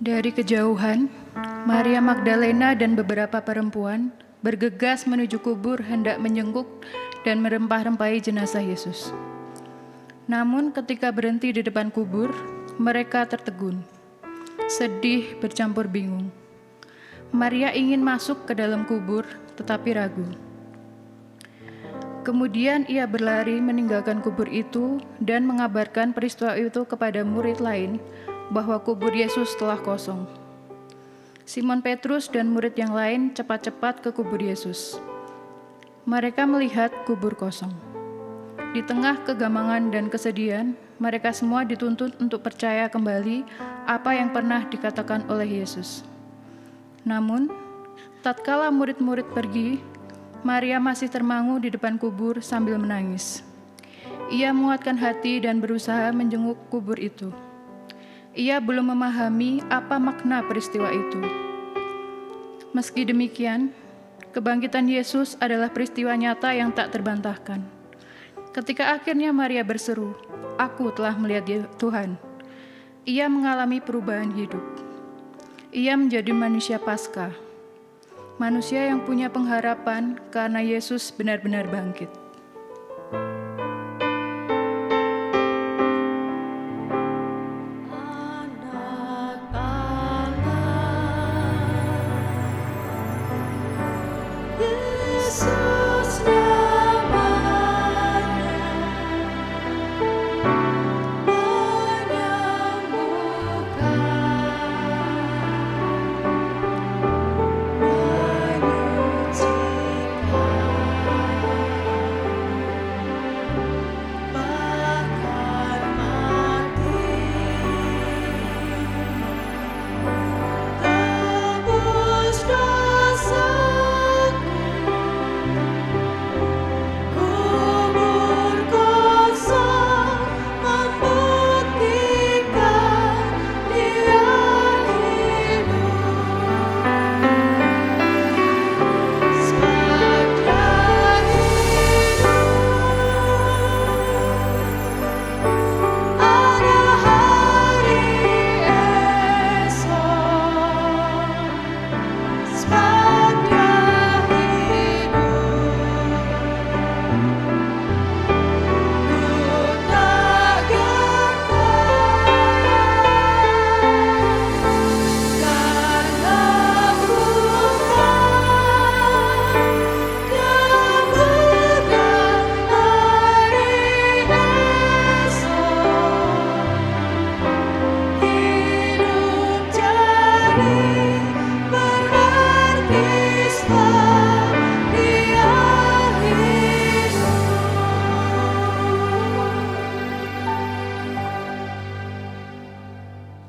Dari kejauhan, Maria Magdalena dan beberapa perempuan bergegas menuju kubur hendak menjenguk dan merempah-rempahi jenazah Yesus. Namun ketika berhenti di depan kubur, mereka tertegun, sedih bercampur bingung. Maria ingin masuk ke dalam kubur, tetapi ragu. Kemudian ia berlari meninggalkan kubur itu dan mengabarkan peristiwa itu kepada murid lain, bahwa kubur Yesus telah kosong. Simon Petrus dan murid yang lain cepat-cepat ke kubur Yesus. Mereka melihat kubur kosong. Di tengah kegamangan dan kesedihan, mereka semua dituntut untuk percaya kembali apa yang pernah dikatakan oleh Yesus. Namun, tatkala murid-murid pergi, Maria masih termangu di depan kubur sambil menangis. Ia menguatkan hati dan berusaha menjenguk kubur itu. Ia belum memahami apa makna peristiwa itu. Meski demikian, kebangkitan Yesus adalah peristiwa nyata yang tak terbantahkan. Ketika akhirnya Maria berseru, "Aku telah melihat Tuhan," ia mengalami perubahan hidup. Ia menjadi manusia Paskah, manusia yang punya pengharapan karena Yesus benar-benar bangkit.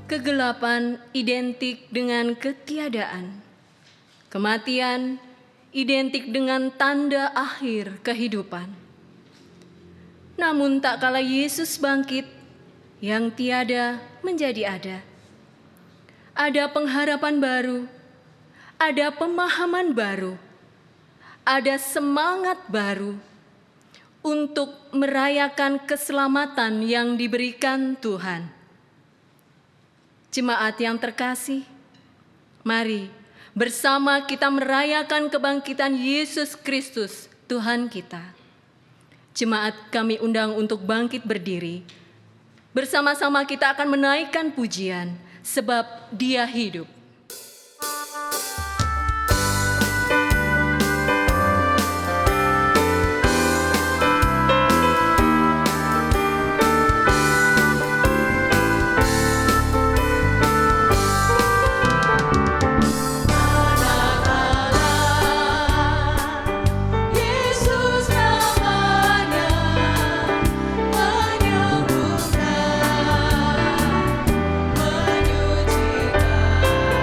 Kegelapan identik dengan ketiadaan. Kematian identik dengan tanda akhir kehidupan. Namun tak kala Yesus bangkit, yang tiada menjadi ada. Ada pengharapan baru, ada pemahaman baru, ada semangat baru untuk merayakan keselamatan yang diberikan Tuhan. Jemaat yang terkasih, mari bersama kita merayakan kebangkitan Yesus Kristus, Tuhan kita. Jemaat kami undang untuk bangkit berdiri. Bersama-sama kita akan menaikkan pujian, sebab Dia hidup. Menyucikan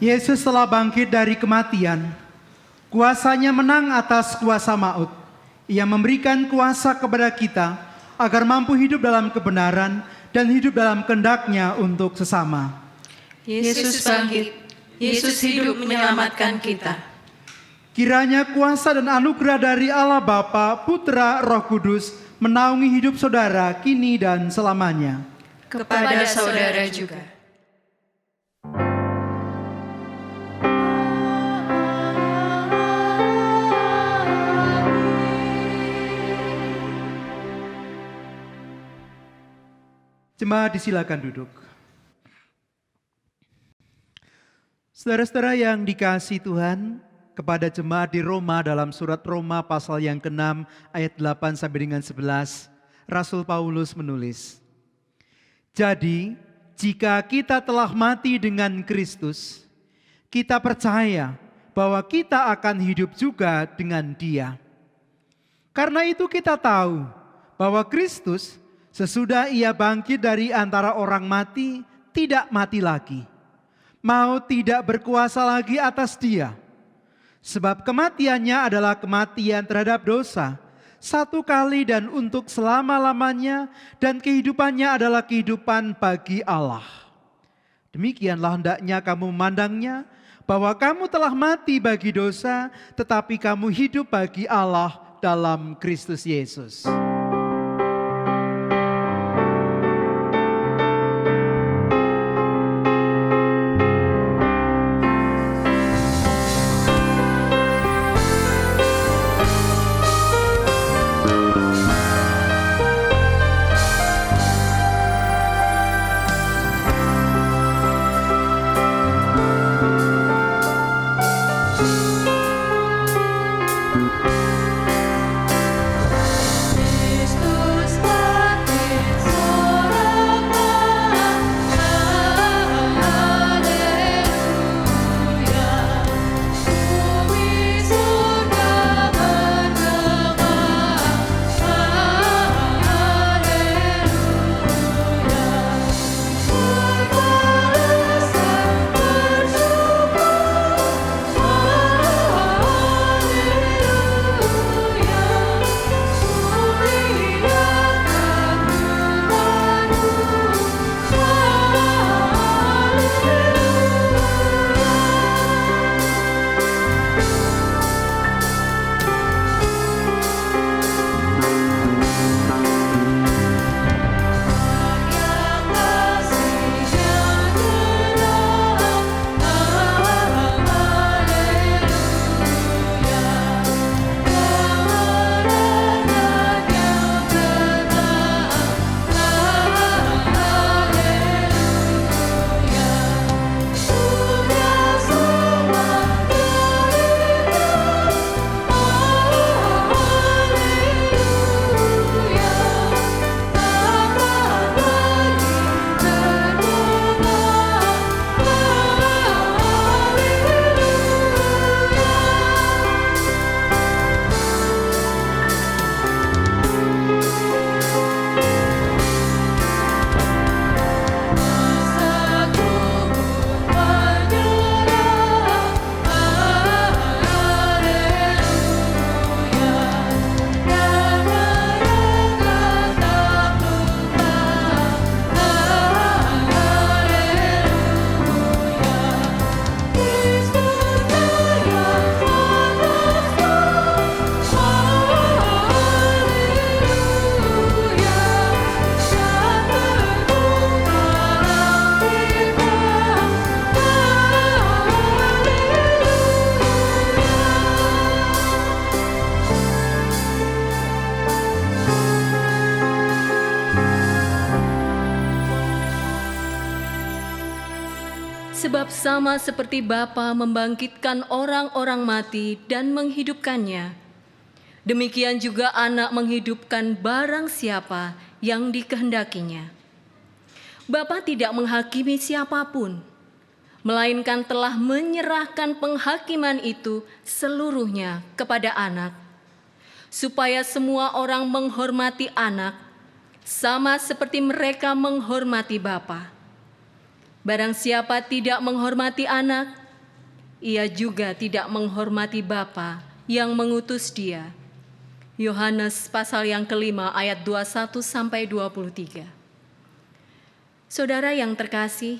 Yesus telah bangkit dari kematian. Kuasanya menang atas kuasa maut. Ia memberikan kuasa kepada kita agar mampu hidup dalam kebenaran dan hidup dalam kehendak-Nya untuk sesama. Yesus bangkit, Yesus hidup menyelamatkan kita. Kiranya kuasa dan anugerah dari Allah Bapa, Putra, Roh Kudus menaungi hidup saudara kini dan selamanya. Kepada saudara juga. Jemaat disilakan duduk. Saudara-saudara yang dikasihi Tuhan, kepada jemaat di Roma dalam surat Roma pasal yang ke-6 ayat 8 sampai dengan 11, Rasul Paulus menulis, "Jadi, jika kita telah mati dengan Kristus, kita percaya bahwa kita akan hidup juga dengan Dia. Karena itu kita tahu bahwa Kristus sesudah Ia bangkit dari antara orang mati, tidak mati lagi. Maut tidak berkuasa lagi atas Dia. Sebab kematiannya adalah kematian terhadap dosa, satu kali dan untuk selama-lamanya, dan kehidupannya adalah kehidupan bagi Allah. Demikianlah hendaknya kamu memandangnya, bahwa kamu telah mati bagi dosa, tetapi kamu hidup bagi Allah dalam Kristus Yesus." Sebab sama seperti Bapa membangkitkan orang-orang mati dan menghidupkannya, demikian juga Anak menghidupkan barang siapa yang dikehendakinya. Bapa tidak menghakimi siapapun, melainkan telah menyerahkan penghakiman itu seluruhnya kepada Anak, supaya semua orang menghormati Anak, sama seperti mereka menghormati Bapa. Barang siapa tidak menghormati Anak, ia juga tidak menghormati Bapa yang mengutus dia. Yohanes pasal yang kelima ayat 21 sampai 23. Saudara yang terkasih,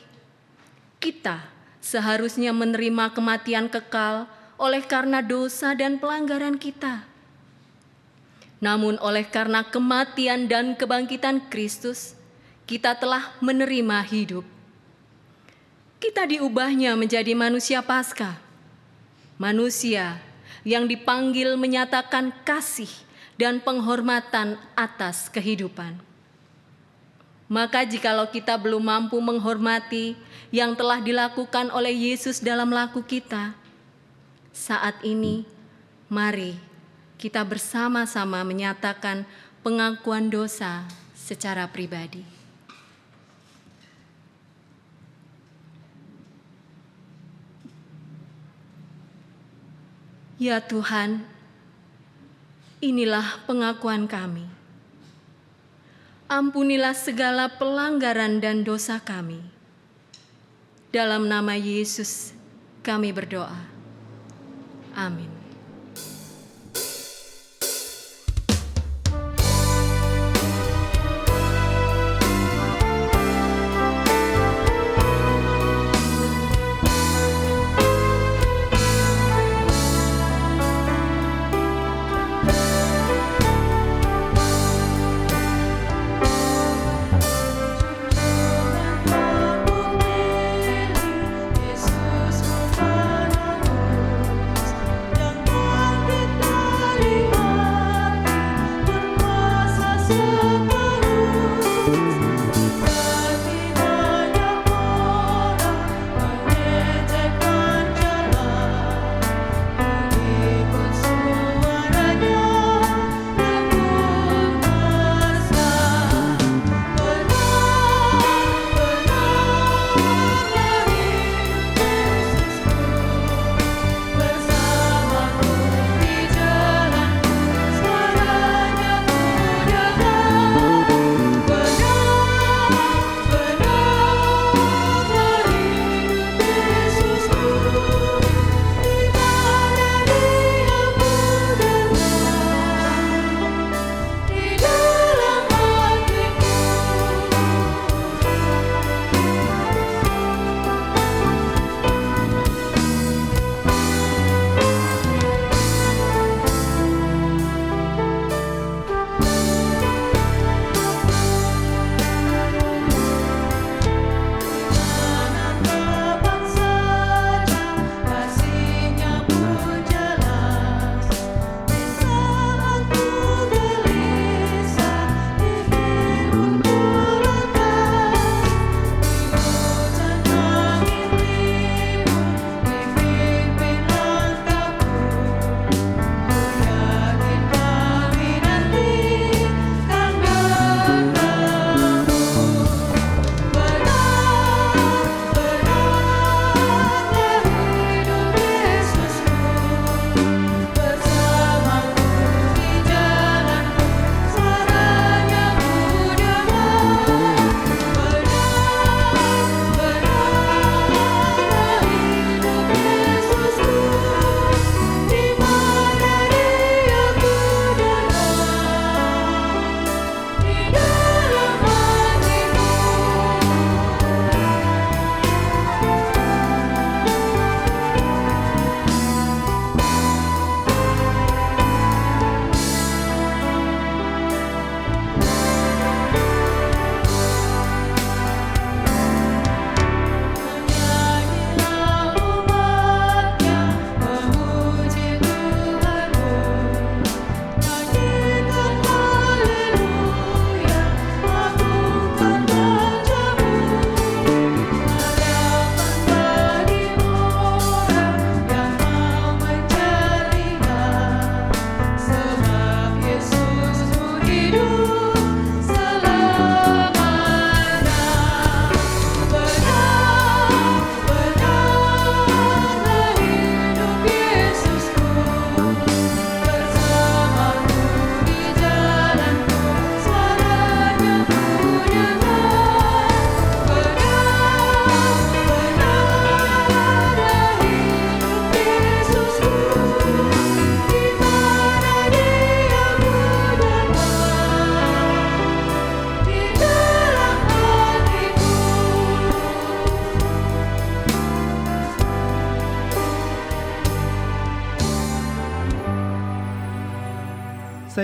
kita seharusnya menerima kematian kekal oleh karena dosa dan pelanggaran kita. Namun oleh karena kematian dan kebangkitan Kristus, kita telah menerima hidup. Kita diubahnya menjadi manusia Paskah, manusia yang dipanggil menyatakan kasih dan penghormatan atas kehidupan. Maka jikalau kita belum mampu menghormati yang telah dilakukan oleh Yesus dalam laku kita, saat ini mari kita bersama-sama menyatakan pengakuan dosa secara pribadi. Ya Tuhan, inilah pengakuan kami. Ampunilah segala pelanggaran dan dosa kami. Dalam nama Yesus kami berdoa. Amin. Yesus membangun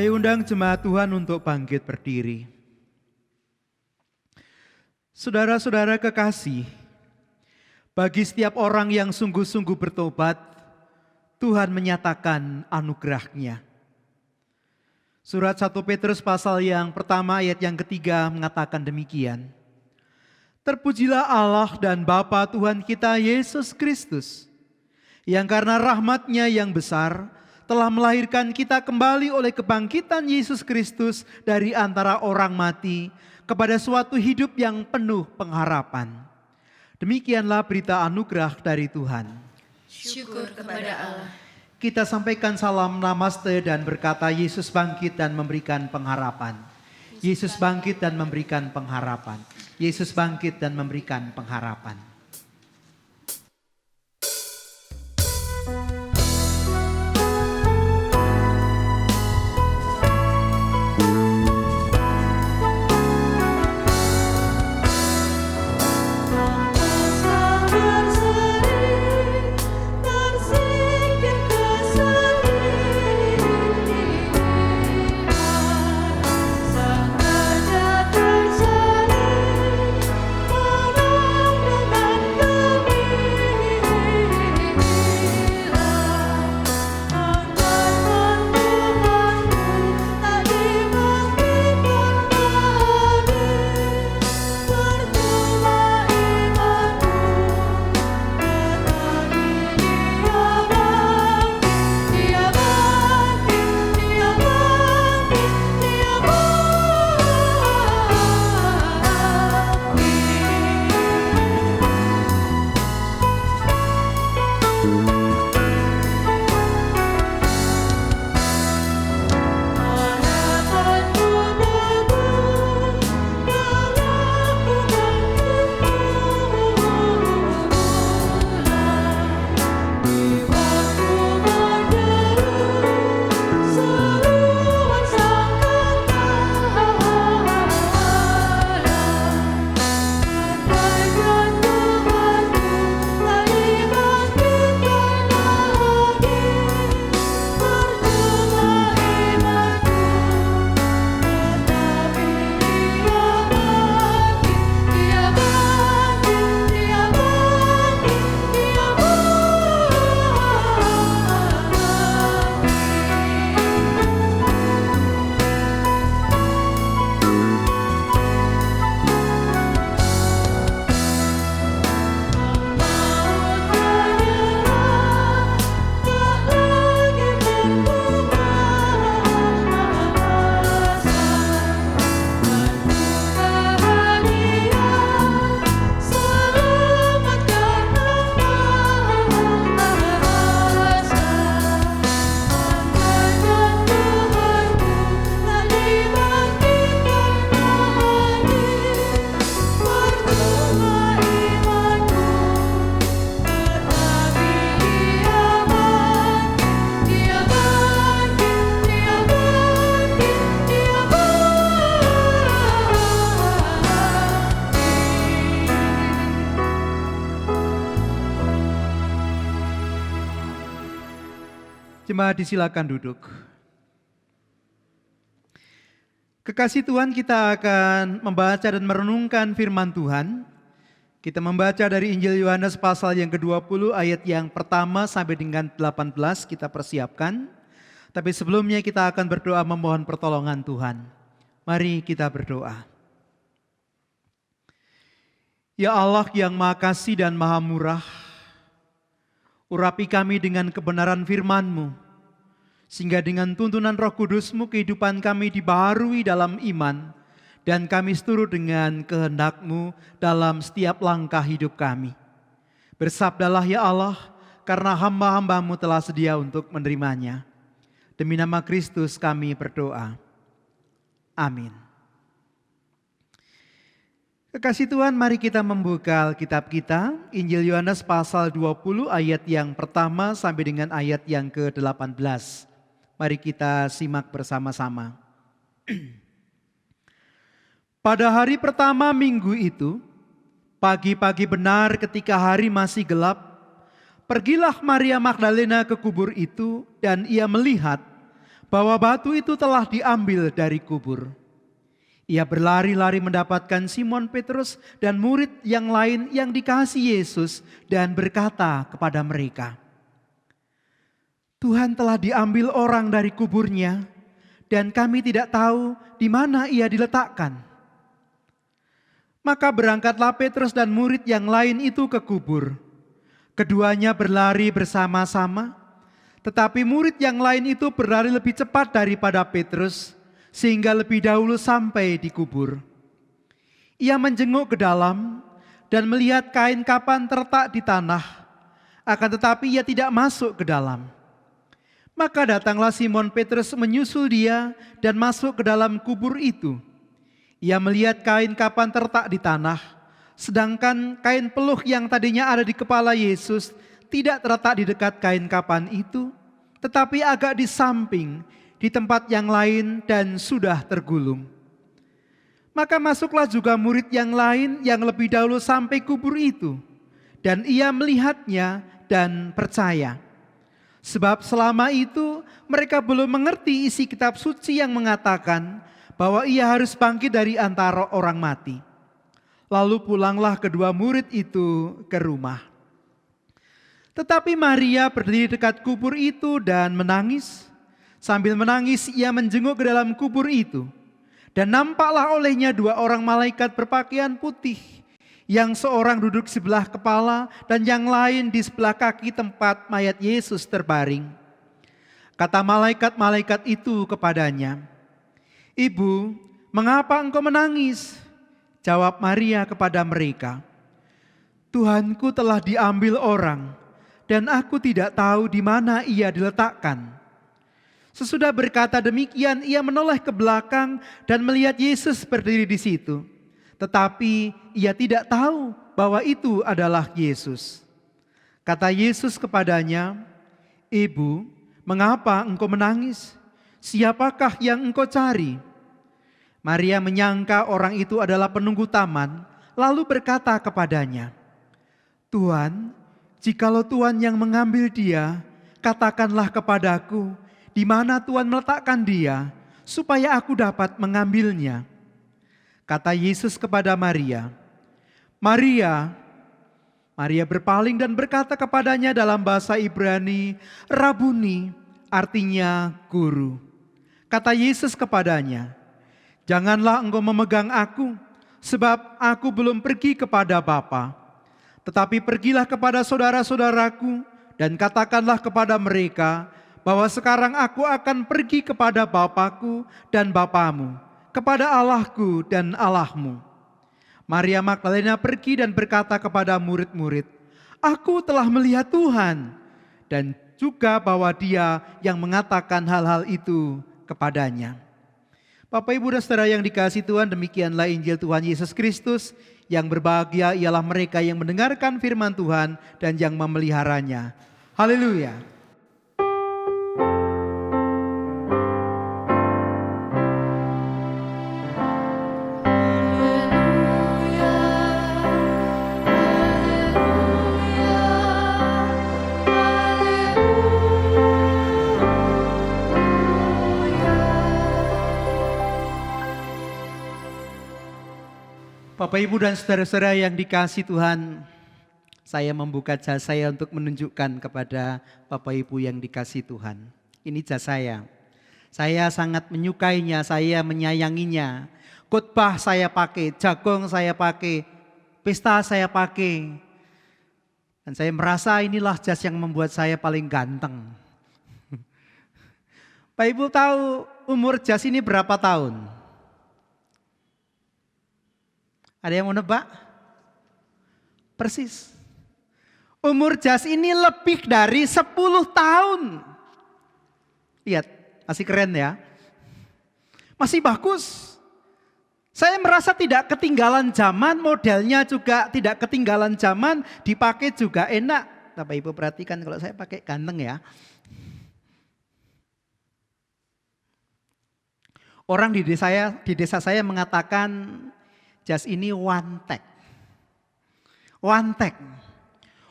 Saya undang jemaat Tuhan untuk bangkit berdiri. Saudara-saudara kekasih, bagi setiap orang yang sungguh-sungguh bertobat, Tuhan menyatakan anugerah-Nya. Surat 1 Petrus pasal yang pertama ayat yang ketiga mengatakan demikian. Terpujilah Allah dan Bapa Tuhan kita Yesus Kristus, yang karena rahmat-Nya yang besar telah melahirkan kita kembali oleh kebangkitan Yesus Kristus dari antara orang mati kepada suatu hidup yang penuh pengharapan. Demikianlah berita anugerah dari Tuhan. Syukur kepada Allah. Kita sampaikan salam namaste dan berkata Yesus bangkit dan memberikan pengharapan. Yesus bangkit dan memberikan pengharapan. Yesus bangkit dan memberikan pengharapan. Jemaat disilakan duduk. Kekasih Tuhan, kita akan membaca dan merenungkan firman Tuhan. Kita membaca dari Injil Yohanes pasal yang ke-20 ayat yang pertama sampai dengan 18 kita persiapkan. Tapi sebelumnya kita akan berdoa memohon pertolongan Tuhan. Mari kita berdoa. Ya Allah yang Maha Kasih dan Maha Murah, urapi kami dengan kebenaran firman-Mu, sehingga dengan tuntunan Roh Kudus-Mu kehidupan kami dibaharui dalam iman, dan kami seturut dengan kehendak-Mu dalam setiap langkah hidup kami. Bersabdalah ya Allah, karena hamba-hamba-Mu telah sedia untuk menerimanya. Demi nama Kristus kami berdoa. Amin. Kekasih Tuhan, mari kita membuka Alkitab kita, Injil Yohanes pasal 20 ayat yang pertama sampai dengan ayat yang ke-18. Mari kita simak bersama-sama. Pada hari pertama minggu itu, pagi-pagi benar ketika hari masih gelap, pergilah Maria Magdalena ke kubur itu dan ia melihat bahwa batu itu telah diambil dari kubur. Ia berlari-lari mendapatkan Simon Petrus dan murid yang lain yang dikasihi Yesus dan berkata kepada mereka, "Tuhan telah diambil orang dari kuburnya dan kami tidak tahu di mana ia diletakkan." Maka berangkatlah Petrus dan murid yang lain itu ke kubur. Keduanya berlari bersama-sama, tetapi murid yang lain itu berlari lebih cepat daripada Petrus, sehingga lebih dahulu sampai di kubur. Ia menjenguk ke dalam dan melihat kain kapan terletak di tanah, akan tetapi ia tidak masuk ke dalam. Maka datanglah Simon Petrus menyusul dia dan masuk ke dalam kubur itu. Ia melihat kain kapan terletak di tanah, sedangkan kain peluh yang tadinya ada di kepala Yesus tidak terletak di dekat kain kapan itu, tetapi agak di samping, di tempat yang lain dan sudah tergulung. Maka masuklah juga murid yang lain yang lebih dahulu sampai kubur itu, dan ia melihatnya dan percaya. Sebab selama itu mereka belum mengerti isi kitab suci yang mengatakan bahwa ia harus bangkit dari antara orang mati. Lalu pulanglah kedua murid itu ke rumah. Tetapi Maria berdiri dekat kubur itu dan menangis. Sambil menangis ia menjenguk ke dalam kubur itu. Dan nampaklah olehnya dua orang malaikat berpakaian putih. Yang seorang duduk sebelah kepala dan yang lain di sebelah kaki tempat mayat Yesus terbaring. Kata malaikat-malaikat itu kepadanya, "Ibu, mengapa engkau menangis?" Jawab Maria kepada mereka, "Tuhanku telah diambil orang dan aku tidak tahu di mana ia diletakkan." Sesudah berkata demikian, ia menoleh ke belakang dan melihat Yesus berdiri di situ. Tetapi ia tidak tahu bahwa itu adalah Yesus. Kata Yesus kepadanya, "Ibu, mengapa engkau menangis? Siapakah yang engkau cari?" Maria menyangka orang itu adalah penunggu taman, lalu berkata kepadanya, "Tuhan, jikalau Tuhan yang mengambil dia, katakanlah kepadaku, di mana Tuhan meletakkan dia, supaya aku dapat mengambilnya." Kata Yesus kepada Maria, "Maria." Maria berpaling dan berkata kepadanya dalam bahasa Ibrani, "Rabuni," artinya guru. Kata Yesus kepadanya, "Janganlah engkau memegang aku, sebab aku belum pergi kepada Bapa. Tetapi pergilah kepada saudara-saudaraku dan katakanlah kepada mereka, bahwa sekarang aku akan pergi kepada Bapakku dan Bapamu, kepada Allahku dan Allahmu." Maria Magdalena pergi dan berkata kepada murid-murid, "Aku telah melihat Tuhan," dan juga bahwa Dia yang mengatakan hal-hal itu kepadanya. Bapak, Ibu dan Saudara yang dikasihi Tuhan, demikianlah Injil Tuhan Yesus Kristus. Yang berbahagia ialah mereka yang mendengarkan firman Tuhan dan yang memeliharanya. Haleluya. Bapak, Ibu dan saudara-saudara yang dikasihi Tuhan, saya membuka jas saya untuk menunjukkan kepada Bapak Ibu yang dikasihi Tuhan. Ini jas saya. Saya sangat menyukainya, saya menyayanginya. Khotbah saya pakai, jagong saya pakai, pesta saya pakai. Dan saya merasa inilah jas yang membuat saya paling ganteng. Bapak Ibu tahu umur jas ini berapa tahun? Ada yang mau nebak? Persis. Umur jas ini lebih dari 10 tahun. Lihat, masih keren ya. Masih bagus. Saya merasa tidak ketinggalan zaman, modelnya juga tidak ketinggalan zaman, dipakai juga enak. Bapak Ibu perhatikan kalau saya pakai ganteng ya. Orang di desa saya mengatakan jas ini wantek. Wantek.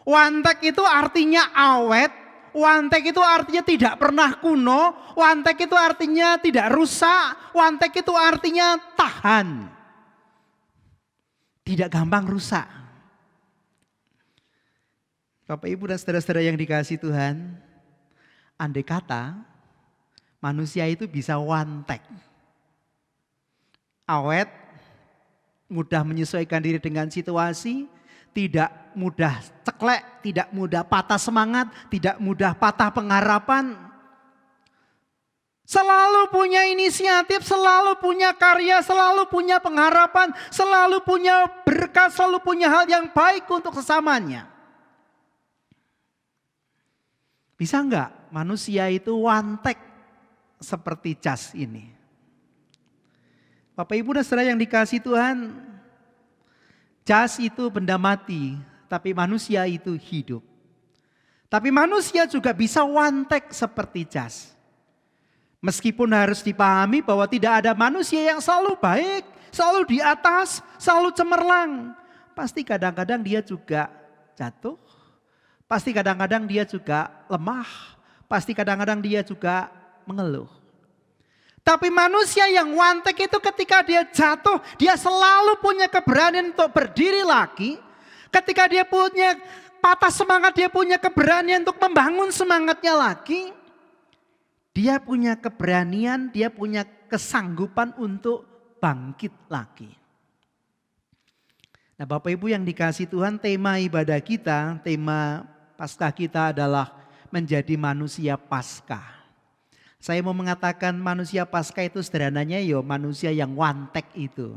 Wantek itu artinya awet, Wantek itu artinya tidak pernah kuno, wantek itu artinya tidak rusak, wantek itu artinya tahan. Tidak gampang rusak. Bapak Ibu dan saudara-saudara yang dikasihi Tuhan, andai kata manusia itu bisa wantek, awet, mudah menyesuaikan diri dengan situasi, tidak mudah ceklek, tidak mudah patah semangat, tidak mudah patah pengharapan. Selalu punya inisiatif, selalu punya karya, selalu punya pengharapan, selalu punya berkat, selalu punya hal yang baik untuk sesamanya. Bisa enggak manusia itu wantek seperti cas ini? Bapak Ibu dan saudara yang dikasihi Tuhan, cas itu benda mati, tapi manusia itu hidup. Tapi manusia juga bisa wantek seperti cas. Meskipun harus dipahami bahwa tidak ada manusia yang selalu baik, selalu di atas, selalu cemerlang. Pasti kadang-kadang dia juga jatuh, pasti kadang-kadang dia juga lemah, pasti kadang-kadang dia juga mengeluh. Tapi manusia yang wantek itu ketika dia jatuh, dia selalu punya keberanian untuk berdiri lagi. Ketika dia punya patah semangat, dia punya keberanian untuk membangun semangatnya lagi. Dia punya keberanian, dia punya kesanggupan untuk bangkit lagi. Nah Bapak Ibu yang dikasihi Tuhan, tema ibadah kita, tema Paskah kita adalah menjadi manusia Paskah. Saya mau mengatakan manusia Paskah itu sederhananya manusia yang wantek itu.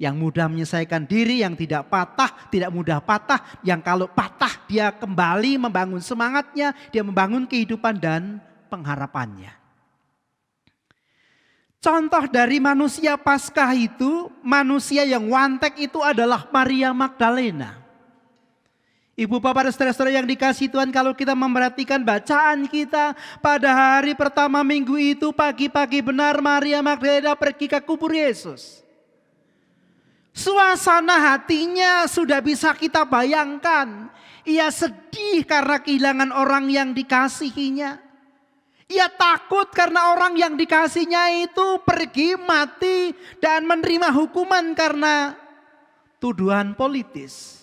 Yang mudah menyelesaikan diri, yang tidak patah, tidak mudah patah. Yang kalau patah dia kembali membangun semangatnya, dia membangun kehidupan dan pengharapannya. Contoh dari manusia Paskah itu, manusia yang wantek itu adalah Maria Magdalena. Ibu bapak dan saudara-saudara yang dikasihi Tuhan, kalau kita memperhatikan bacaan kita pada hari pertama minggu itu, pagi-pagi benar Maria Magdalena pergi ke kubur Yesus. Suasana hatinya sudah bisa kita bayangkan. Ia sedih karena kehilangan orang yang dikasihinya. Ia takut karena orang yang dikasihnya itu pergi mati dan menerima hukuman karena tuduhan politis.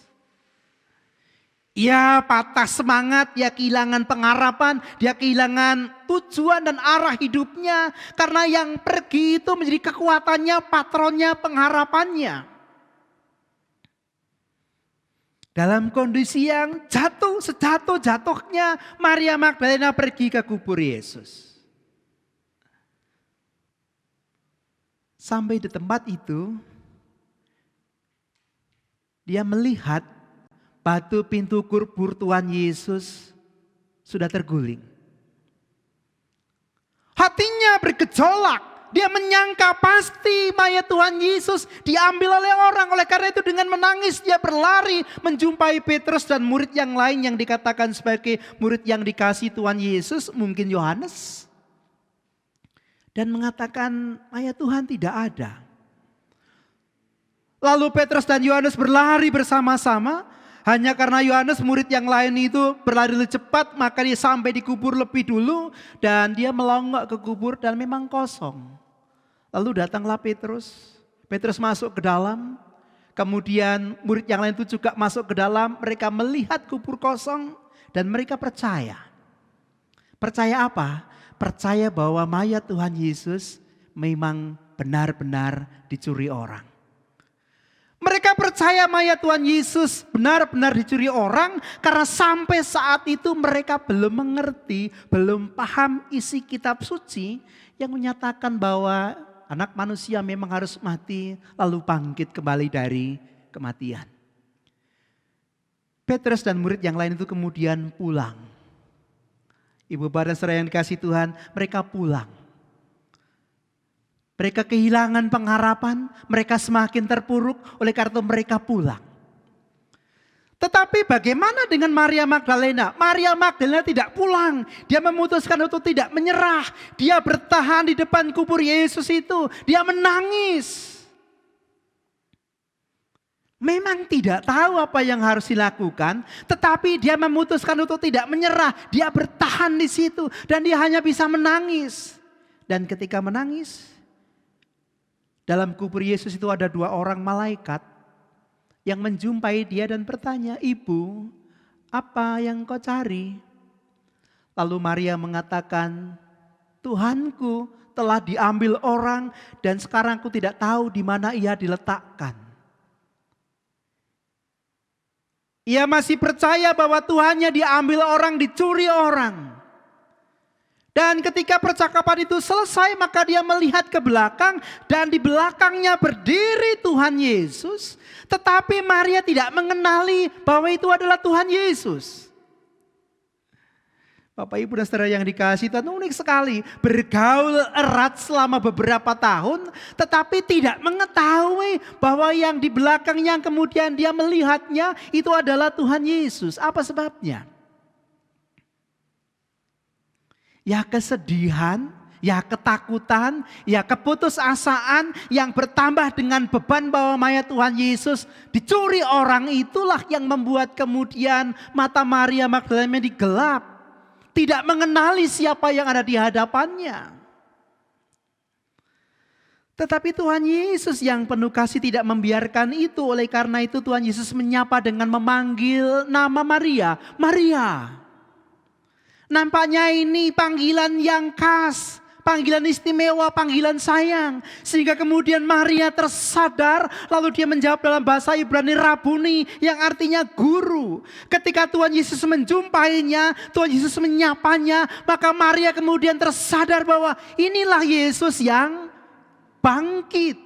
Ia patah semangat, dia kehilangan pengharapan, dia kehilangan tujuan dan arah hidupnya. Karena yang pergi itu menjadi kekuatannya, patronnya, pengharapannya. Dalam kondisi yang jatuh, sejatuh-jatuhnya Maria Magdalena pergi ke kubur Yesus. Sampai di tempat itu, dia melihat batu pintu kubur Tuhan Yesus sudah terguling. Hatinya bergejolak. Dia menyangka pasti mayat Tuhan Yesus diambil oleh orang. Oleh karena itu dengan menangis dia berlari menjumpai Petrus dan murid yang lain yang dikatakan sebagai murid yang dikasihi Tuhan Yesus. Mungkin Yohanes. Dan mengatakan mayat Tuhan tidak ada. Lalu Petrus dan Yohanes berlari bersama-sama. Hanya karena Yohanes murid yang lain itu berlari lebih cepat, maka dia sampai di kubur lebih dulu. Dan dia melonggok ke kubur dan memang kosong. Lalu datanglah Petrus. Petrus masuk ke dalam. Kemudian murid yang lain itu juga masuk ke dalam. Mereka melihat kubur kosong dan mereka percaya. Percaya apa? Percaya bahwa mayat Tuhan Yesus memang benar-benar dicuri orang. Mereka percaya mayat Tuhan Yesus benar-benar dicuri orang karena sampai saat itu mereka belum mengerti, belum paham isi kitab suci yang menyatakan bahwa anak manusia memang harus mati lalu bangkit kembali dari kematian. Petrus dan murid yang lain itu kemudian pulang. Ibu bapak dan saudara yang dikasihi Tuhan, mereka pulang. Mereka kehilangan pengharapan, mereka semakin terpuruk, oleh karena itu mereka pulang. Tetapi bagaimana dengan Maria Magdalena? Maria Magdalena tidak pulang, dia memutuskan untuk tidak menyerah. Dia bertahan di depan kubur Yesus itu, dia menangis. memang tidak tahu apa yang harus dilakukan, tetapi dia memutuskan untuk tidak menyerah. Dia bertahan di situ dan dia hanya bisa menangis. Dan ketika menangis, dalam kubur Yesus itu ada 2 orang malaikat yang menjumpai dia dan bertanya, "Ibu, apa yang kau cari?" Lalu Maria mengatakan, "Tuhanku telah diambil orang dan sekarang aku tidak tahu di mana ia diletakkan." Ia masih percaya bahwa Tuhannya diambil orang, dicuri orang. Dan ketika percakapan itu selesai, maka dia melihat ke belakang dan di belakangnya berdiri Tuhan Yesus. Tetapi Maria tidak mengenali bahwa itu adalah Tuhan Yesus. Bapak Ibu dan Saudara yang dikasihi Tuhan, unik sekali. Bergaul erat selama beberapa tahun, tetapi tidak mengetahui bahwa yang di belakangnya yang kemudian dia melihatnya itu adalah Tuhan Yesus. Apa sebabnya? Ya kesedihan, ya ketakutan, ya keputusasaan yang bertambah dengan beban bahwa mayat Tuhan Yesus dicuri orang, itulah yang membuat kemudian mata Maria Magdalena digelap. Tidak mengenali siapa yang ada di hadapannya. Tetapi Tuhan Yesus yang penuh kasih tidak membiarkan itu. Oleh karena itu Tuhan Yesus menyapa dengan memanggil nama Maria. Maria. Nampaknya ini panggilan yang khas. Panggilan istimewa, panggilan sayang. Sehingga kemudian Maria tersadar. Lalu dia menjawab dalam bahasa Ibrani Rabuni, yang artinya guru. Ketika Tuhan Yesus menjumpainya, Tuhan Yesus menyapanya, maka Maria kemudian tersadar bahwa inilah Yesus yang bangkit.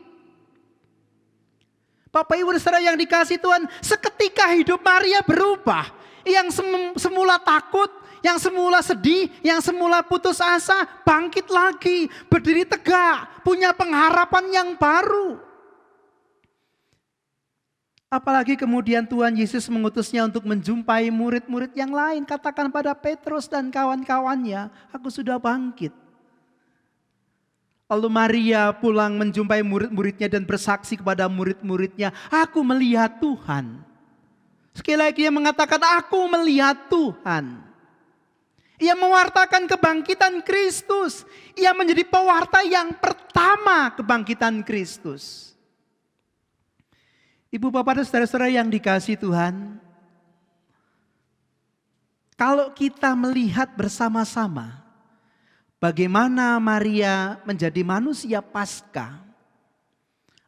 Bapak Ibu dan Saudara yang dikasihi Tuhan, seketika hidup Maria berubah. Yang semula takut, yang semula sedih, yang semula putus asa, bangkit lagi, berdiri tegak, punya pengharapan yang baru. Apalagi kemudian Tuhan Yesus mengutusnya untuk menjumpai murid-murid yang lain. Katakan pada Petrus dan kawan-kawannya, "Aku sudah bangkit." Lalu Maria pulang menjumpai murid-muridnya dan bersaksi kepada murid-muridnya, "Aku melihat Tuhan." Sekali lagi dia mengatakan, "Aku melihat Tuhan." Ia mewartakan kebangkitan Kristus. Ia menjadi pewarta yang pertama kebangkitan Kristus. Ibu bapak dan saudara-saudara yang dikasihi Tuhan, kalau kita melihat bersama-sama bagaimana Maria menjadi manusia Paskah,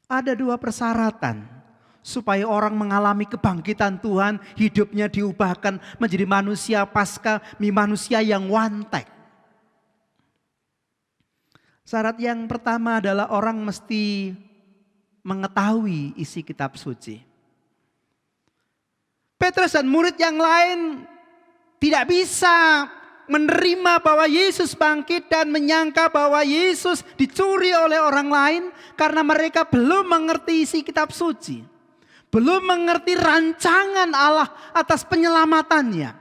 ada 2 persyaratan. Supaya orang mengalami kebangkitan Tuhan, hidupnya diubahkan menjadi manusia Paskah, manusia yang wantek. Syarat yang pertama adalah orang mesti mengetahui isi kitab suci. Petrus dan murid yang lain tidak bisa menerima bahwa Yesus bangkit dan menyangka bahwa Yesus dicuri oleh orang lain karena mereka belum mengerti isi kitab suci. Belum mengerti rancangan Allah atas penyelamatannya.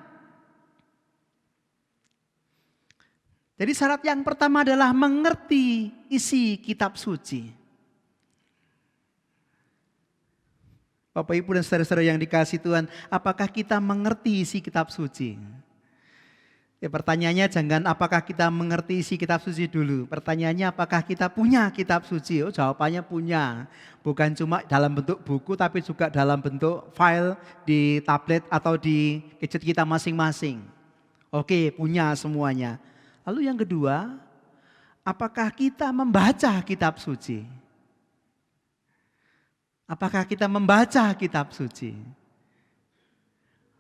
Jadi syarat yang pertama adalah mengerti isi kitab suci. Bapak Ibu dan saudara-saudara yang dikasihi Tuhan, apakah kita mengerti isi kitab suci? Ya, pertanyaannya jangan apakah kita mengerti isi kitab suci dulu. Pertanyaannya apakah kita punya kitab suci? Oh, jawabannya punya. Bukan cuma dalam bentuk buku tapi juga dalam bentuk file di tablet atau di gadget kita masing-masing. Oke, punya semuanya. Lalu yang kedua, apakah kita membaca kitab suci? Apakah kita membaca kitab suci?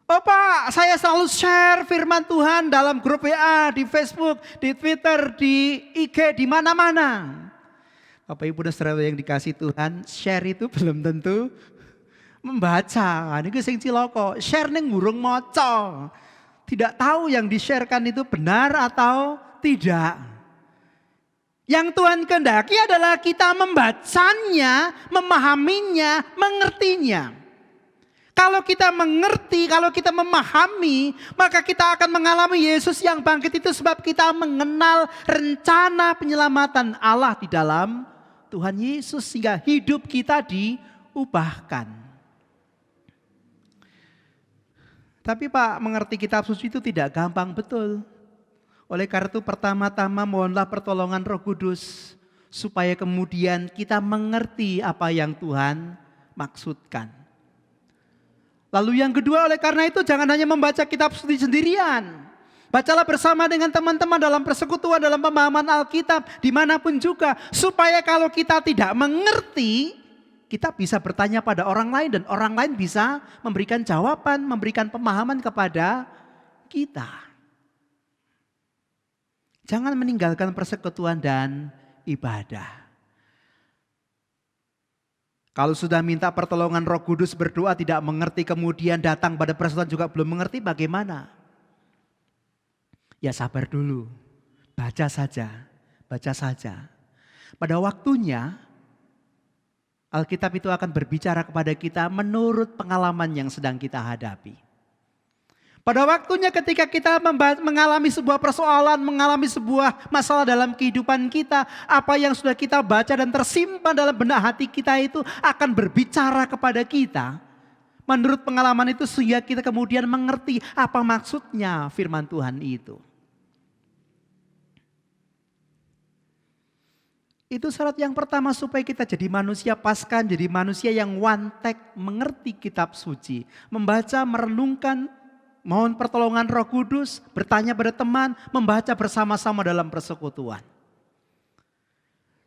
Oh Pak, saya selalu share firman Tuhan dalam grup WA, di Facebook, di Twitter, di IG, di mana-mana. Bapak Ibu dan Saudara yang dikasihi Tuhan, share itu belum tentu membaca. Ini sing ciloko, share ning burung moco. Tidak tahu yang di-sharekan itu benar atau tidak. Yang Tuhan kehendaki adalah kita membacanya, memahaminya, mengertinya. Kalau kita mengerti, kalau kita memahami, maka kita akan mengalami Yesus yang bangkit itu sebab kita mengenal rencana penyelamatan Allah di dalam Tuhan Yesus sehingga hidup kita diubahkan. Tapi Pak, mengerti kitab suci itu tidak gampang, betul. Oleh karena itu pertama-tama mohonlah pertolongan Roh Kudus supaya kemudian kita mengerti apa yang Tuhan maksudkan. Lalu yang kedua, oleh karena itu jangan hanya membaca kitab suci sendirian. Bacalah bersama dengan teman-teman dalam persekutuan, dalam pemahaman Alkitab, dimanapun juga. Supaya kalau kita tidak mengerti, kita bisa bertanya pada orang lain dan orang lain bisa memberikan jawaban, memberikan pemahaman kepada kita. Jangan meninggalkan persekutuan dan ibadah. Kalau sudah minta pertolongan Roh Kudus, berdoa tidak mengerti, kemudian datang pada persekutuan juga belum mengerti, bagaimana? Ya sabar dulu, baca saja, baca saja. Pada waktunya Alkitab itu akan berbicara kepada kita menurut pengalaman yang sedang kita hadapi. Pada waktunya ketika kita mengalami sebuah persoalan, mengalami sebuah masalah dalam kehidupan kita, apa yang sudah kita baca dan tersimpan dalam benak hati kita itu akan berbicara kepada kita. Menurut pengalaman itu sehingga kita kemudian mengerti apa maksudnya firman Tuhan itu. Itu syarat yang pertama supaya kita jadi manusia Paskah, jadi manusia yang wantek, mengerti kitab suci, membaca, merenungkan, mohon pertolongan Roh Kudus, bertanya pada teman, membaca bersama-sama dalam persekutuan.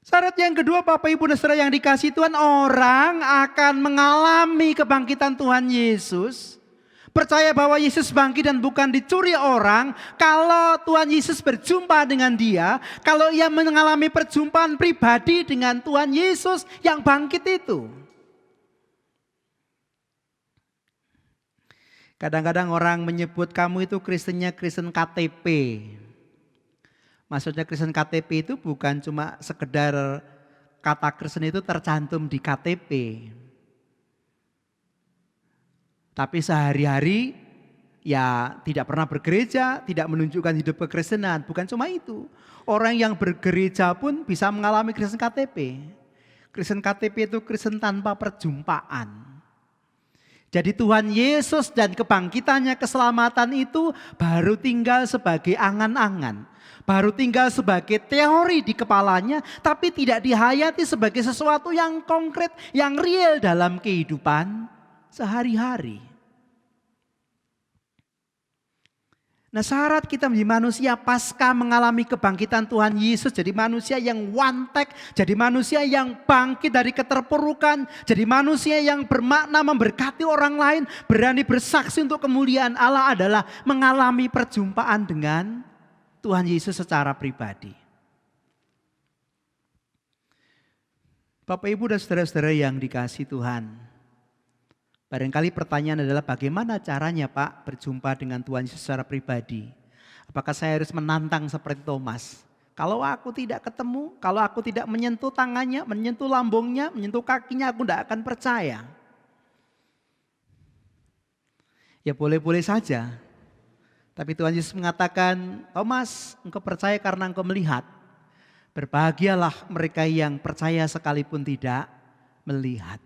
Syarat yang kedua, Bapak Ibu dan Saudara yang dikasihi Tuhan, orang akan mengalami kebangkitan Tuhan Yesus. Percaya bahwa Yesus bangkit dan bukan dicuri orang. Kalau Tuhan Yesus berjumpa dengan dia, kalau ia mengalami perjumpaan pribadi dengan Tuhan Yesus yang bangkit itu. Kadang-kadang orang menyebut kamu itu Kristennya Kristen KTP. Maksudnya Kristen KTP itu bukan cuma sekedar kata Kristen itu tercantum di KTP. Tapi sehari-hari ya tidak pernah bergereja, tidak menunjukkan hidup kekristenan. Bukan cuma itu. Orang yang bergereja pun bisa mengalami Kristen KTP. Kristen KTP itu Kristen tanpa perjumpaan. Jadi Tuhan Yesus dan kebangkitannya, keselamatan itu baru tinggal sebagai angan-angan. Baru tinggal sebagai teori di kepalanya, tapi tidak dihayati sebagai sesuatu yang konkret, yang real dalam kehidupan sehari-hari. Nah, syarat kita menjadi manusia Paskah, mengalami kebangkitan Tuhan Yesus, jadi manusia yang wantek, jadi manusia yang bangkit dari keterpurukan, jadi manusia yang bermakna memberkati orang lain, berani bersaksi untuk kemuliaan Allah adalah mengalami perjumpaan dengan Tuhan Yesus secara pribadi. Bapak, Ibu dan saudara-saudara yang dikasihi Tuhan, barangkali pertanyaan adalah bagaimana caranya Pak berjumpa dengan Tuhan Yesus secara pribadi? Apakah saya harus menantang seperti Thomas? Kalau aku tidak ketemu, kalau aku tidak menyentuh tangannya, menyentuh lambungnya, menyentuh kakinya, aku tidak akan percaya. Ya boleh-boleh saja. Tapi Tuhan Yesus mengatakan, Thomas, engkau percaya karena engkau melihat. Berbahagialah mereka yang percaya sekalipun tidak melihat.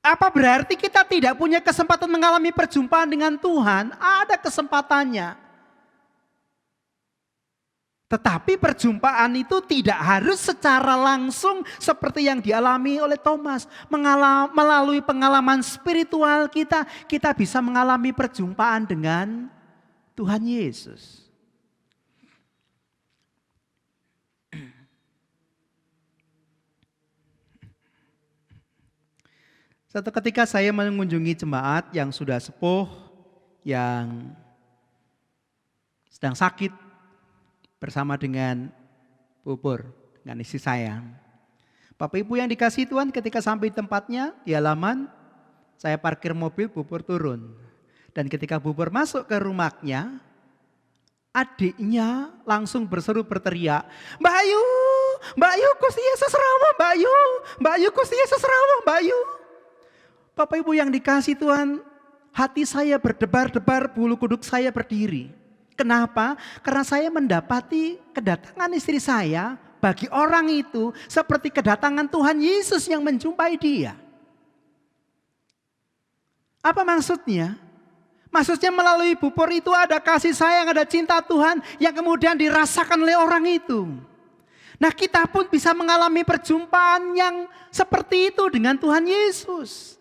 Apa berarti kita tidak punya kesempatan mengalami perjumpaan dengan Tuhan? Ada kesempatannya. Tetapi perjumpaan itu tidak harus secara langsung seperti yang dialami oleh Thomas. Melalui pengalaman spiritual kita bisa mengalami perjumpaan dengan Tuhan Yesus. Satu ketika saya mengunjungi jemaat yang sudah sepuh, yang sedang sakit bersama dengan Bubur, dengan istri saya. Bapak Ibu yang dikasihi Tuhan, ketika sampai di tempatnya, di halaman, saya parkir mobil, Bubur turun. Dan ketika Bubur masuk ke rumahnya, adiknya langsung berteriak, Mbak Ayu, Gusti Yesus rawuh, Mbak Ayu, Gusti Yesus rawuh, Mbak Ayu. Bapak Ibu yang dikasihi Tuhan, hati saya berdebar-debar, bulu kuduk saya berdiri. Kenapa? Karena saya mendapati kedatangan istri saya bagi orang itu seperti kedatangan Tuhan Yesus yang menjumpai dia. Apa maksudnya? Maksudnya melalui bupor itu ada kasih sayang, ada cinta Tuhan yang kemudian dirasakan oleh orang itu. Nah, kita pun bisa mengalami perjumpaan yang seperti itu dengan Tuhan Yesus.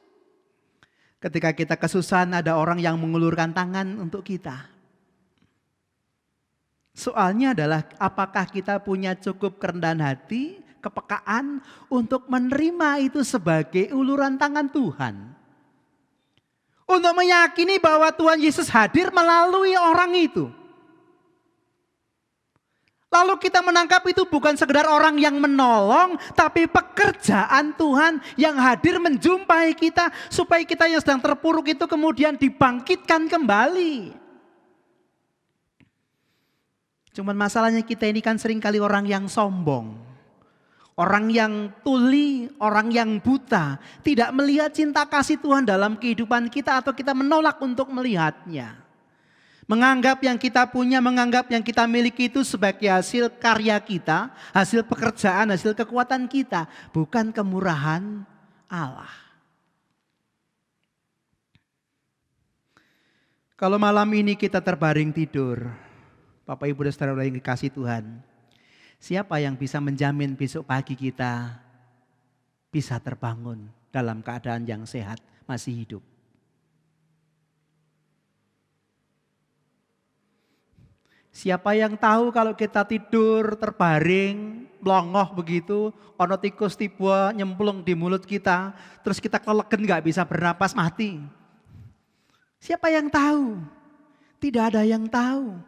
Ketika kita kesusahan, ada orang yang mengulurkan tangan untuk kita. Soalnya adalah apakah kita punya cukup kerendahan hati, kepekaan untuk menerima itu sebagai uluran tangan Tuhan. Untuk meyakini bahwa Tuhan Yesus hadir melalui orang itu. Lalu kita menangkap itu bukan sekedar orang yang menolong, tapi pekerjaan Tuhan yang hadir menjumpai kita supaya kita yang sedang terpuruk itu kemudian dibangkitkan kembali. Cuman masalahnya kita ini kan seringkali orang yang sombong. Orang yang tuli, orang yang buta, tidak melihat cinta kasih Tuhan dalam kehidupan kita atau kita menolak untuk melihatnya. Menganggap yang kita punya, menganggap yang kita miliki itu sebagai hasil karya kita, hasil pekerjaan, hasil kekuatan kita, bukan kemurahan Allah. Kalau malam ini kita terbaring tidur, Bapak Ibu dan Saudara yang dikasihi Tuhan, siapa yang bisa menjamin besok pagi kita bisa terbangun dalam keadaan yang sehat, masih hidup? Siapa yang tahu kalau kita tidur terbaring, melongoh begitu, ono tikus tiba nyemplung di mulut kita, terus kita kelegen gak bisa bernapas mati. Siapa yang tahu? Tidak ada yang tahu.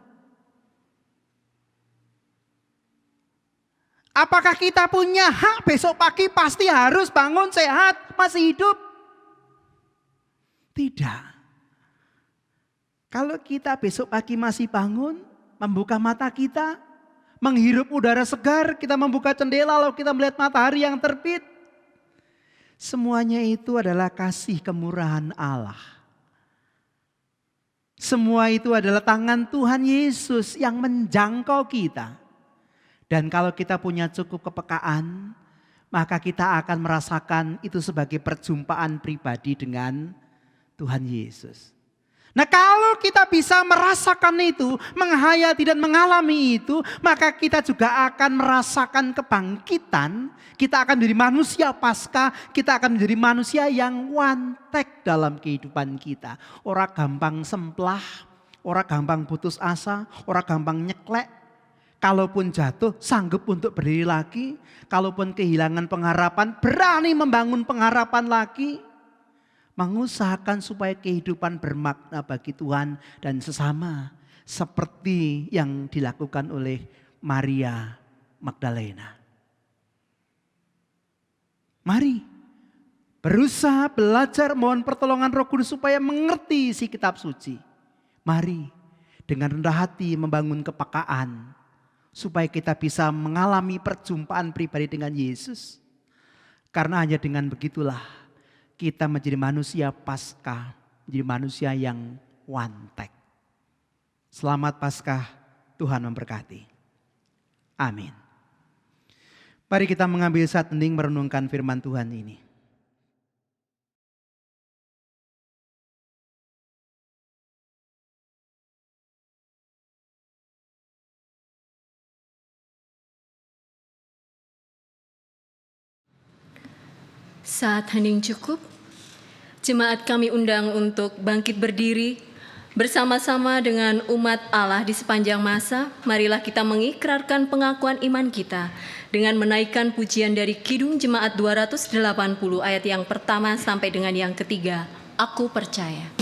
Apakah kita punya hak besok pagi pasti harus bangun sehat, masih hidup? Tidak. Kalau kita besok pagi masih bangun, membuka mata kita, menghirup udara segar, kita membuka jendela lalu kita melihat matahari yang terbit. Semuanya itu adalah kasih kemurahan Allah. Semua itu adalah tangan Tuhan Yesus yang menjangkau kita. Dan kalau kita punya cukup kepekaan, maka kita akan merasakan itu sebagai perjumpaan pribadi dengan Tuhan Yesus. Nah, kalau kita bisa merasakan itu, menghayati dan mengalami itu, maka kita juga akan merasakan kebangkitan. Kita akan menjadi manusia pasca, kita akan menjadi manusia yang wantek dalam kehidupan kita. Orang gampang semplah, orang gampang putus asa, orang gampang nyeklek. Kalaupun jatuh, sanggup untuk berdiri lagi. Kalaupun kehilangan pengharapan, berani membangun pengharapan lagi. Mengusahakan supaya kehidupan bermakna bagi Tuhan dan sesama. Seperti yang dilakukan oleh Maria Magdalena. Mari berusaha belajar mohon pertolongan Roh Kudus supaya mengerti isi kitab suci. Mari dengan rendah hati membangun kepekaan. Supaya kita bisa mengalami perjumpaan pribadi dengan Yesus. Karena hanya dengan begitulah kita menjadi manusia Paskah, menjadi manusia yang wantek. Selamat Paskah, Tuhan memberkati. Amin. Mari kita mengambil saat hening merenungkan firman Tuhan ini. Saat hening cukup, jemaat kami undang untuk bangkit berdiri bersama-sama dengan umat Allah di sepanjang masa. Marilah kita mengikrarkan pengakuan iman kita dengan menaikkan pujian dari Kidung Jemaat 280 ayat yang pertama sampai dengan yang ketiga. Aku percaya.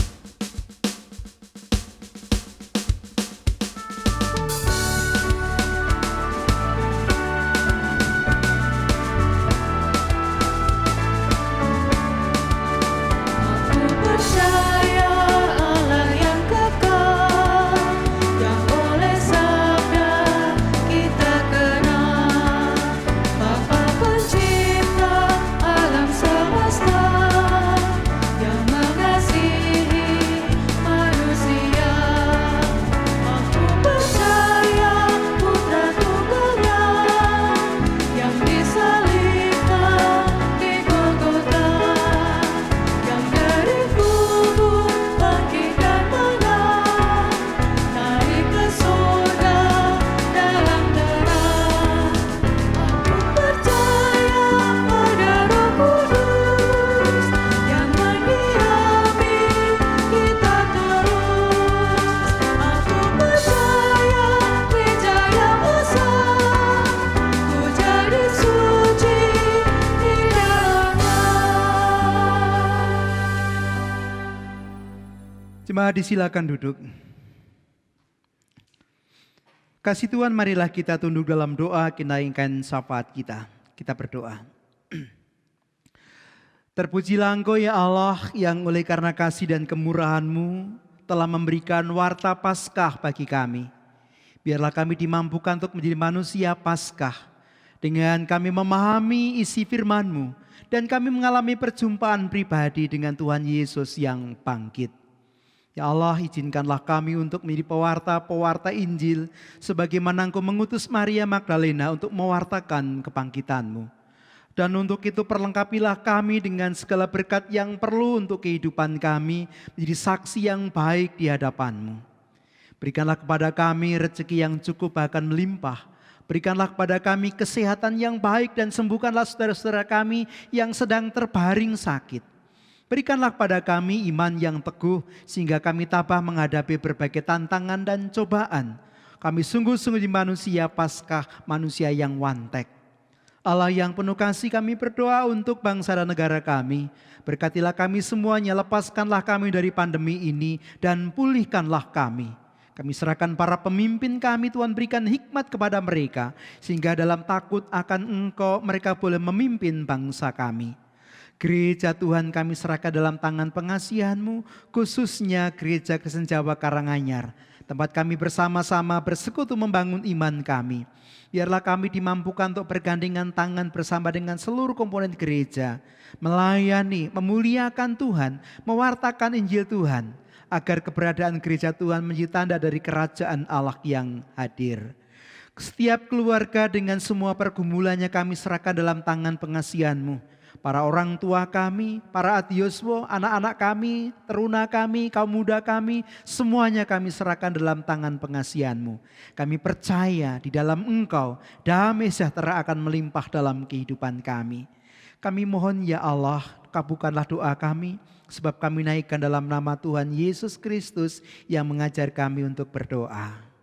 Yang mengasihi Jemaat disilakan duduk. Kasih Tuhan, marilah kita tunduk dalam doa menaikkan syafaat kita. Kita berdoa. Terpujilah Engkau ya Allah yang oleh karena kasih dan kemurahan-Mu telah memberikan warta Paskah bagi kami. Biarlah kami dimampukan untuk menjadi manusia Paskah dengan kami memahami isi firman-Mu dan kami mengalami perjumpaan pribadi dengan Tuhan Yesus yang bangkit. Ya Allah, izinkanlah kami untuk menjadi pewarta-pewarta Injil sebagaimana Engkau mengutus Maria Magdalena untuk mewartakan kebangkitan-Mu. Dan untuk itu perlengkapilah kami dengan segala berkat yang perlu untuk kehidupan kami menjadi saksi yang baik di hadapan-Mu. Berikanlah kepada kami rezeki yang cukup bahkan melimpah. Berikanlah kepada kami kesehatan yang baik dan sembuhkanlah saudara-saudara kami yang sedang terbaring sakit. Berikanlah kepada kami iman yang teguh sehingga kami tabah menghadapi berbagai tantangan dan cobaan. Kami sungguh-sungguh di manusia Paskah, manusia yang wantek. Allah yang penuh kasih, kami berdoa untuk bangsa dan negara kami. Berkatilah kami semuanya, lepaskanlah kami dari pandemi ini dan pulihkanlah kami. Kami serahkan para pemimpin kami, Tuhan berikan hikmat kepada mereka sehingga dalam takut akan Engkau mereka boleh memimpin bangsa kami. Gereja Tuhan kami serahkan dalam tangan pengasihan-Mu, khususnya Gereja Kristen Jawa Karanganyar, tempat kami bersama-sama bersekutu membangun iman kami. Biarlah kami dimampukan untuk bergandengan tangan bersama dengan seluruh komponen gereja, melayani, memuliakan Tuhan, mewartakan Injil Tuhan, agar keberadaan gereja Tuhan menjadi tanda dari kerajaan Allah yang hadir. Setiap keluarga dengan semua pergumulannya kami serahkan dalam tangan pengasihan-Mu. Para orang tua kami, para adioswo, anak-anak kami, teruna kami, kaum muda kami, semuanya kami serahkan dalam tangan pengasihan-Mu. Kami percaya di dalam Engkau, damai sejahtera akan melimpah dalam kehidupan kami. Kami mohon ya Allah, kabulkanlah doa kami, sebab kami naikkan dalam nama Tuhan Yesus Kristus yang mengajar kami untuk berdoa.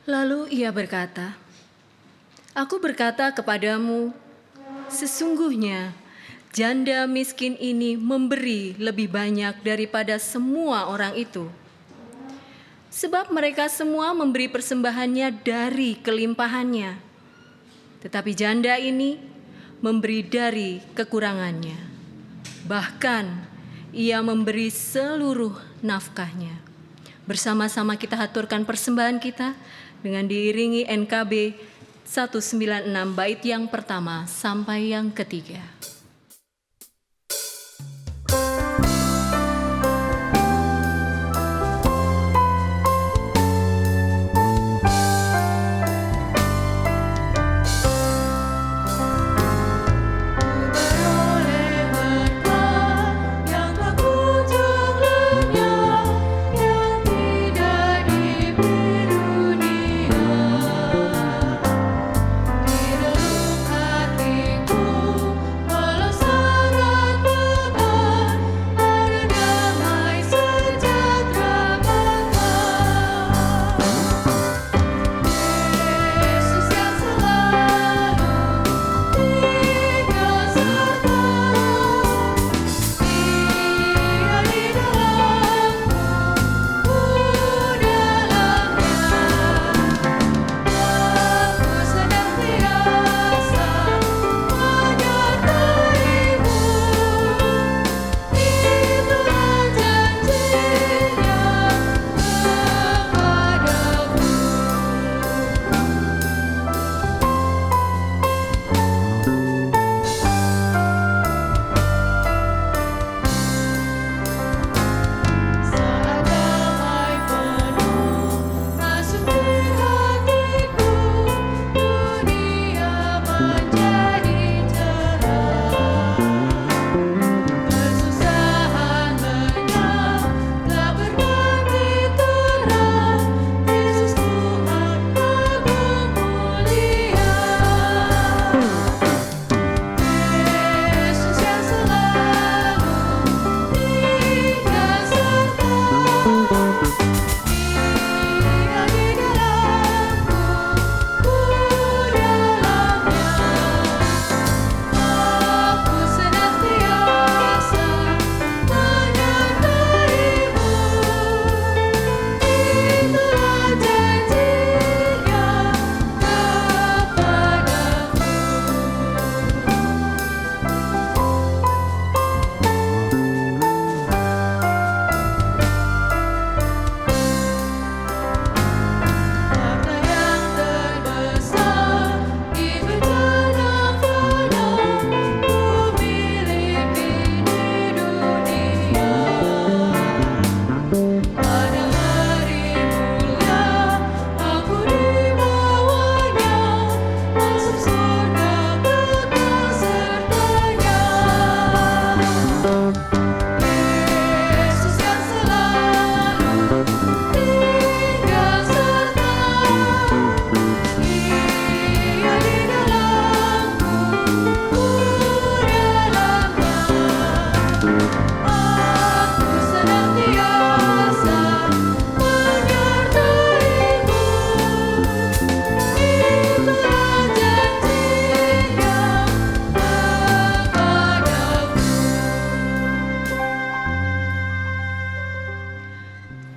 Lalu ia berkata, "Aku berkata kepadamu, sesungguhnya janda miskin ini memberi lebih banyak daripada semua orang itu. Sebab mereka semua memberi persembahannya dari kelimpahannya. Tetapi janda ini memberi dari kekurangannya. Bahkan ia memberi seluruh nafkahnya." Bersama-sama kita haturkan persembahan kita dengan diiringi NKB 196 bait yang pertama sampai yang ketiga.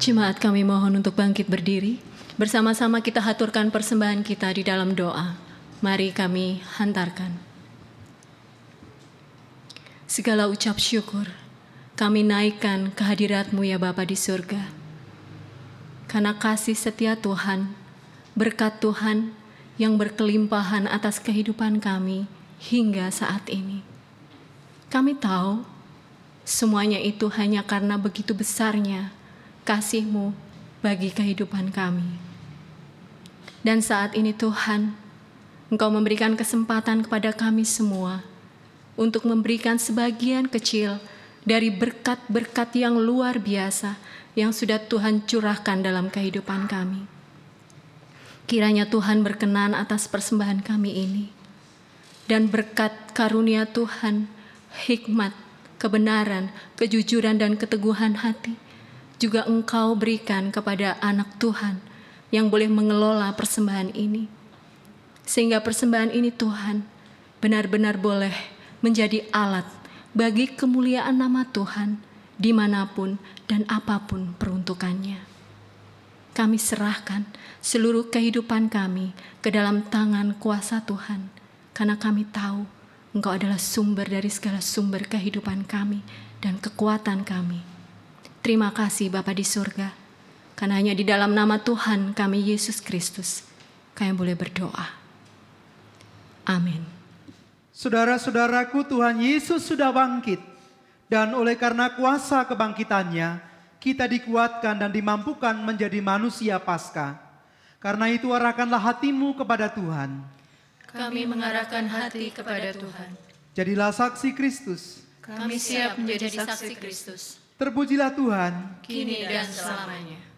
Jemaat kami mohon untuk bangkit berdiri. Bersama-sama kita haturkan persembahan kita di dalam doa. Mari kami hantarkan. Segala ucap syukur kami naikkan kehadirat-Mu ya Bapa di surga. Karena kasih setia Tuhan, berkat Tuhan yang berkelimpahan atas kehidupan kami hingga saat ini. Kami tahu semuanya itu hanya karena begitu besarnya kasih-Mu bagi kehidupan kami. Dan saat ini Tuhan, Engkau memberikan kesempatan kepada kami semua untuk memberikan sebagian kecil dari berkat-berkat yang luar biasa yang sudah Tuhan curahkan dalam kehidupan kami. Kiranya Tuhan berkenan atas persembahan kami ini, dan berkat karunia Tuhan, hikmat, kebenaran, kejujuran, dan keteguhan hati juga Engkau berikan kepada anak Tuhan yang boleh mengelola persembahan ini. Sehingga persembahan ini Tuhan benar-benar boleh menjadi alat bagi kemuliaan nama Tuhan dimanapun dan apapun peruntukannya. Kami serahkan seluruh kehidupan kami ke dalam tangan kuasa Tuhan, karena kami tahu Engkau adalah sumber dari segala sumber kehidupan kami dan kekuatan kami. Terima kasih Bapa di surga, karena hanya di dalam nama Tuhan kami Yesus Kristus, kami boleh berdoa. Amin. Saudara-saudaraku, Tuhan Yesus sudah bangkit, dan oleh karena kuasa kebangkitannya, kita dikuatkan dan dimampukan menjadi manusia Paskah. Karena itu arahkanlah hatimu kepada Tuhan. Kami mengarahkan hati kepada Tuhan. Jadilah saksi Kristus. Kami siap menjadi saksi Kristus, Terpujilah Tuhan. kini dan selamanya.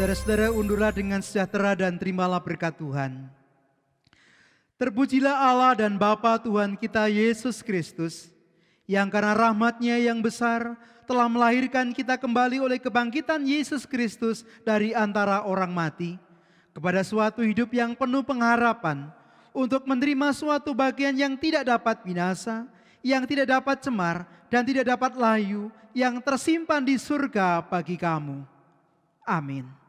Saudara-saudara, undurlah dengan sejahtera dan terimalah berkat Tuhan. Terpujilah Allah dan Bapa Tuhan kita Yesus Kristus, yang karena rahmat-Nya yang besar telah melahirkan kita kembali oleh kebangkitan Yesus Kristus dari antara orang mati, kepada suatu hidup yang penuh pengharapan, untuk menerima suatu bagian yang tidak dapat binasa, yang tidak dapat cemar, dan tidak dapat layu, yang tersimpan di surga bagi kamu. Amin.